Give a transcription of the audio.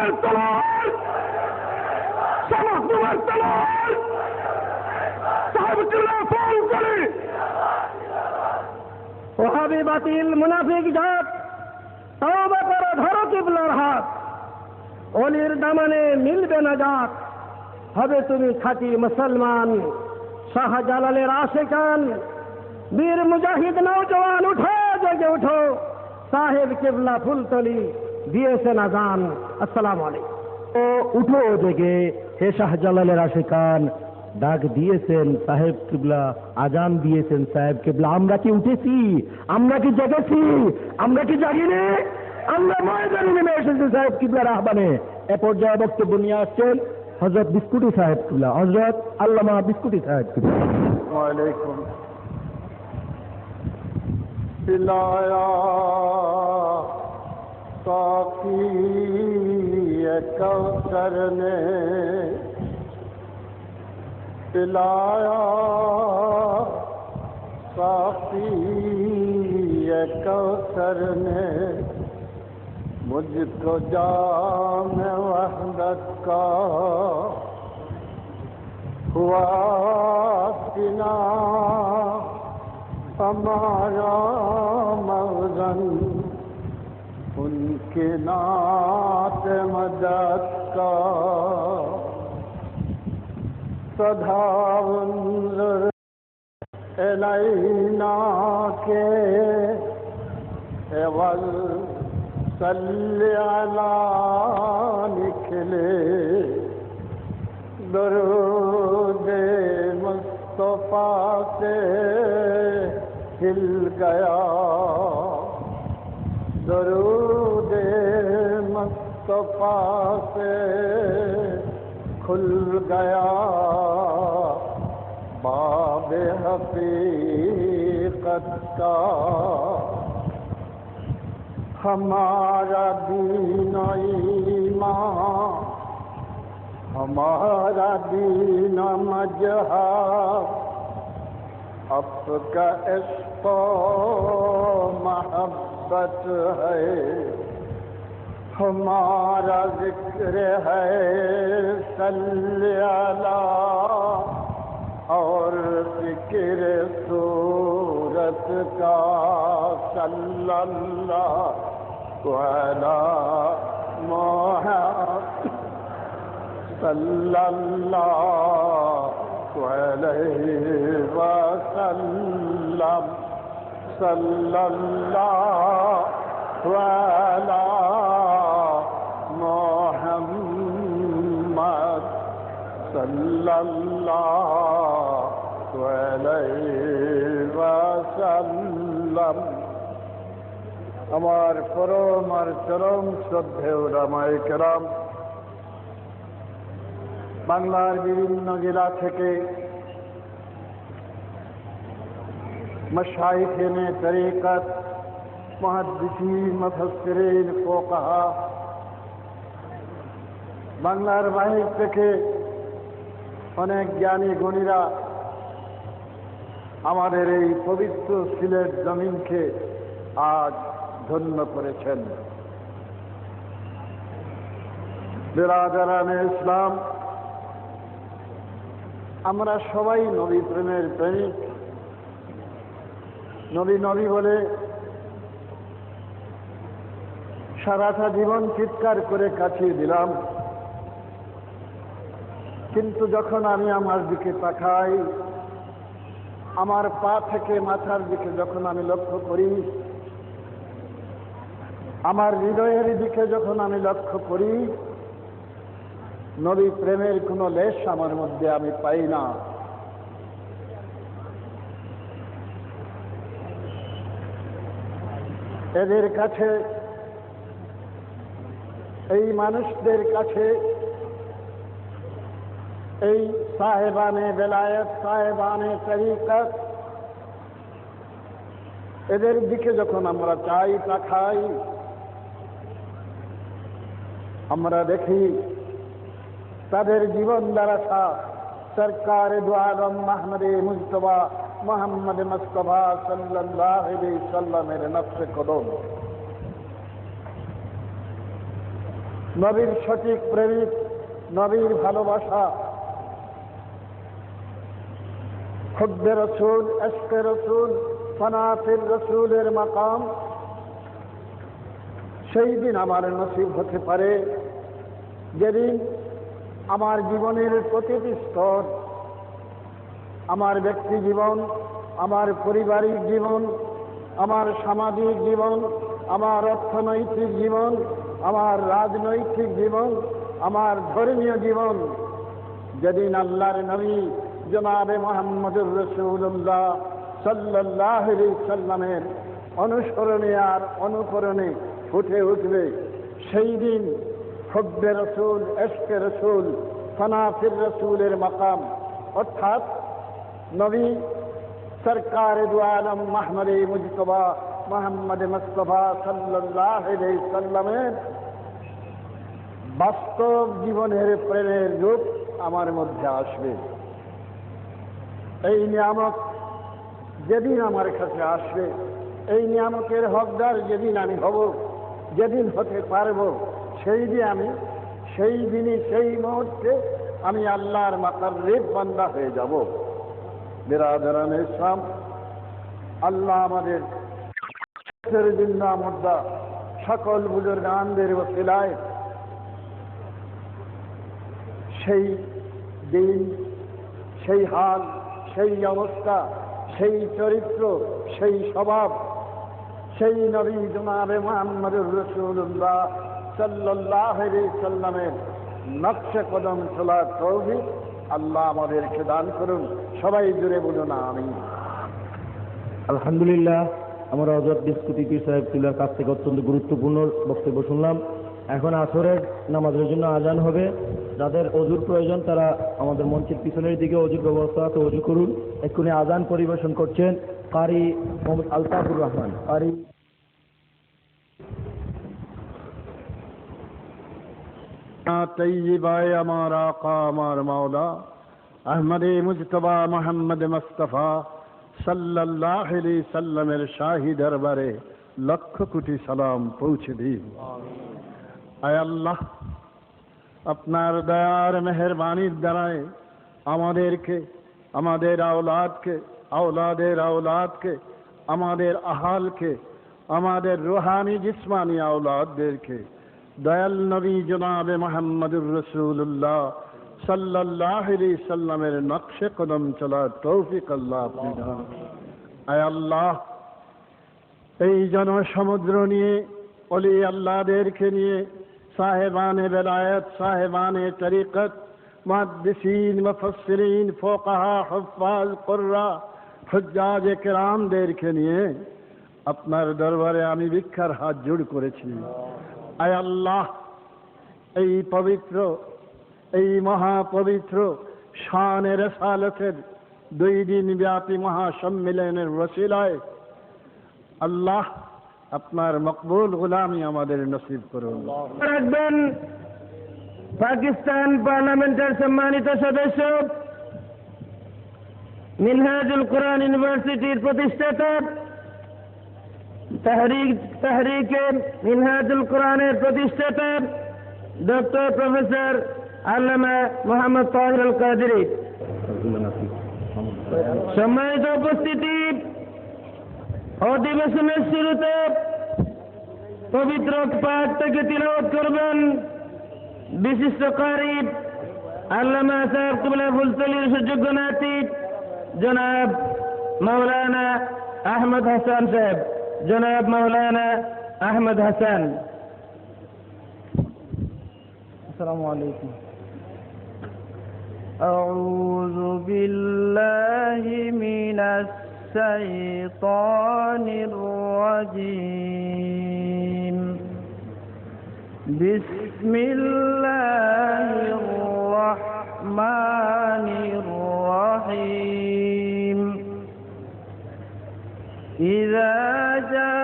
মাকদুমের তলোয়ার, শাহ মাকদুমের তলোয়ার, সাহেব কিবলা ফল করে। ওহাবি বাতিল মুনাফিক জাত, তওবা করো, ধরো কিবলার হাত। অলির দামানে মিলবে না জাত, হবে তুমি খাঁটি মুসলমান। শাহজালালের আশিকান, বীর মুজাহিদ নওজওয়ান, উঠো জেগে উঠো, সাহেব কিবলা ফুলতলি দিয়েছেন আজান। আসসালামু আলাইকুম। ও উঠো জেগে, হে শাহজালালের আশিকান, ডাক দিয়েছেন সাহেব কিবলা, আজান দিয়েছেন সাহেব কিবলা। আমরা কি উঠেছি? আমরা কি জেগেছি? আমরা কি জাগিনি? আমরা ময়দানে নেমে এসেছি সাহেব কিবলার আহ্বানে। এ পর্যায়ে বক্তব্য নিয়ে আসছেন হযরত বিস্কুটি সাহেব কিবলা, হযরত আল্লামা বিস্কুটি সাহেব কিবলা। ওয়ালাইকুম। পিলায়া সাকি কৌসর ने पिलाया, साकी कौसर ने मुझको जाम वहदत का हुआ सिना, हमारा मगज़न उनके नात मदद का सदा उन्ज़ुर इलैना के एवल सल्ली अला निकले, दरूद मुस्तफा से हिल गया, दरूद मुस्तफा से खुल गया, बाब हकीकत का हमारा दीन ईमान, हमारा दीन मजहब, आपका इश्क़ मोहब्बत है, हमारा जिक्र है सल्ले अला, और फिक्र सूरत का सल्लल्लाहु अलैहि मुहम्मद, सल्लल्लाहु अलैहि वसल्लम, सल्लल्लाहु अला मुहम्मद, सल्लल्लाहु अलैहि वसल्लम। আমার পরম আর চরম শ্রদ্ধেয় উলামায়ে কেরাম, বাংলার বিভিন্ন জেলা থেকে মাশায়েখে তরিকত, মুহাদ্দিসিন, মুফাসসিরিন, ফুকাহা, বাংলার বাহির থেকে অনেক জ্ঞানী গুণীরা আমাদের এই পবিত্র সিলেট জমিনকে আজ ধন্য করেছেন। বিরাদরানে ইসলাম, আমরা সবাই নবী প্রেমের প্রেমিক। নবী নবী বলে সারাটা জীবন চিৎকার করে কাটিয়ে দিলাম, কিন্তু যখন আমি আমার দিকে তাকাই, আমার পা থেকে মাথার দিকে যখন আমি লক্ষ্য করি, আমার হৃদয়ের দিকে যখন আমি লক্ষ্য করি, নবী প্রেমের কোনো লেশ আমার মধ্যে আমি পাই না। এদের কাছে, এই মানুষদের কাছে, এই সাহেবানে বেলায়েত, সাহেবানে তরিকত, এদের দিকে যখন আমরা চাই, তাকাই, আমরা দেখি তাদের জীবন দ্বারা সরকার দু আলম মাহমুদ মুজতবা মোহাম্মদ মুস্তফা সাল্লাল্লাহু আলাইহি সাল্লামের নকশে কদম। নবীর সঠিক প্রেমিক, নবীর ভালোবাসা, খুদ্দে রসুল, এশকে রসুল, ফনাফির রসুলের মাকাম সেই দিন আমার নসিব হতে পারে যেদিন আমার জীবনের প্রতিটি স্তর, আমার ব্যক্তি জীবন, আমার পারিবারিক জীবন, আমার সামাজিক জীবন, আমার অর্থনৈতিক জীবন, আমার রাজনৈতিক জীবন, আমার ধর্মীয় জীবন, যেদিন আল্লাহর নবী জনাবে মুহাম্মদুর রাসূলুল্লাহ সাল্লাল্লাহু আলাইহি সাল্লামের অনুসরণে আর অনুকরণে ফুটে উঠবে, সেই দিন হুব্বে রসুল, এশকে রসুল, ফনাফির রসুলের মাকাম অর্থাৎ নবী সরকার দু আলম মাহমদে মুজতবা মোহাম্মদ মুস্তাফা সাল্লাল্লাহু আলাইহি সাল্লামের বাস্তব জীবনের প্রেমের রূপ আমার মধ্যে আসবে। এই নিয়ামত যেদিন আমার কাছে আসবে, এই নিয়ামতের হকদার যেদিন আমি হব, যেদিন হতে পারব, সেই দিনই সেই মুহূর্তে আমি আল্লাহর মাকাররিব বান্দা হয়ে যাব। বিরাদরানে ইসলাম, আল্লাহ আমাদের জিন্দা মুর্দা সকল বুজুর্গানদের ওসিলায় সেই দিন, সেই হাল, সেই অবস্থা, সেই চরিত্র, সেই স্বভাব, সেই নবী জনাবে মুহাম্মদুর রাসূলুল্লাহ সাল্লাল্লাহু আলাইহি সাল্লামের নকশে কদম চলার তৌফিক আল্লাহ আমাদেরকে দান করুন। সবাই জুড়ে বলুন আমিন। আলহামদুলিল্লাহ, আমরা হযরত বিস্কুটি পীর সাহেব তুলার কাছ থেকে অত্যন্ত গুরুত্বপূর্ণ বক্তব্য শুনলাম। এখন আসরের নামাজের জন্য আজান হবে। যাদের অজুর প্রয়োজন তারা আমাদের মঞ্চের পিছনের দিকে অজুর ব্যবস্থা আছে, অজু করুন। এক্ষুনি আজান পরিবেশন করছেন কারি মোহাম্মদ আলতাফুর রহমান। কারি তৈয়বায়ে আমার আকা আমার মাওলা আহমদে মুজতবা মোহাম্মদ মুস্তাফা সাল্লাল্লাহু আলাইহি সাল্লামের শাহী দরবারে লক্ষ কোটি সালাম পৌঁছে দিন। আয় আল্লাহ, আপনার দয়ার মেহেরবানির দ্বারায় আমাদেরকে, আমাদের আওলাদকে, আওলাদের আওলাদকে, আমাদের আহালকে, আমাদের রুহানি জিসমানি আওলাদদেরকে দয়াল নবী জনাবে মুহাম্মদুর রাসূলুল্লাহ সাল্লাল্লাহু আলাইহি সাল্লামের নকশে কদম চলার তৌফিক আল্লাহ আপনি দান। আয় আল্লাহ, এই জনসমুদ্র নিয়ে, ওলি আল্লাহদেরকে নিয়ে, সাহেবানে বেলায়েত, সাহেবানে তরিকত, মুহাদ্দিসিন, মুফাসসিরিন, ফুকাহা, হুফাজ, কুররা, হুজ্জাজ কেরামদেরকে নিয়ে আপনার দরবারে আমি ভিক্ষার হাত জোড় করেছি। আয় আল্লাহ, এই পবিত্র, এই মহাপবিত্র শানে রিসালাতের 2 দিন ব্যাপী মহাসম্মেলনের ওসিলায় আল্লাহ আপনার মকবুল গোলামি আমাদের নসিব করুন। রাখবেন পাকিস্তান পার্লামেন্টের সম্মানিত সদস্য, মিনহাজুল কোরআন ইউনিভার্সিটির প্রতিষ্ঠাতা, তাহরিকে মিনহাজুল কোরআনের প্রতিষ্ঠাতা ডক্টর প্রফেসর আল্লামা মোহাম্মদ তাহির আল কাদেরী। সম্মানিত উপস্থিতি, অধিবেশনের শুরুতে পবিত্র পাঠ থেকে তিলাওয়াত করবেন বিশিষ্ট কারি আল্লামা সাহেব কিবলা ফুলতলির সুযোগ্য নাতি জনাব মাওলানা আহমদ হাসান সাহেব। জনাব মাওলানা আহমদ হাসান। আসসালামু আলাইকুম। আউযু বিল্লাহি মিনাশ শাইতানির রাজীম। বিসমিল্লাহির রাহমানির রাহিম। إذا جاء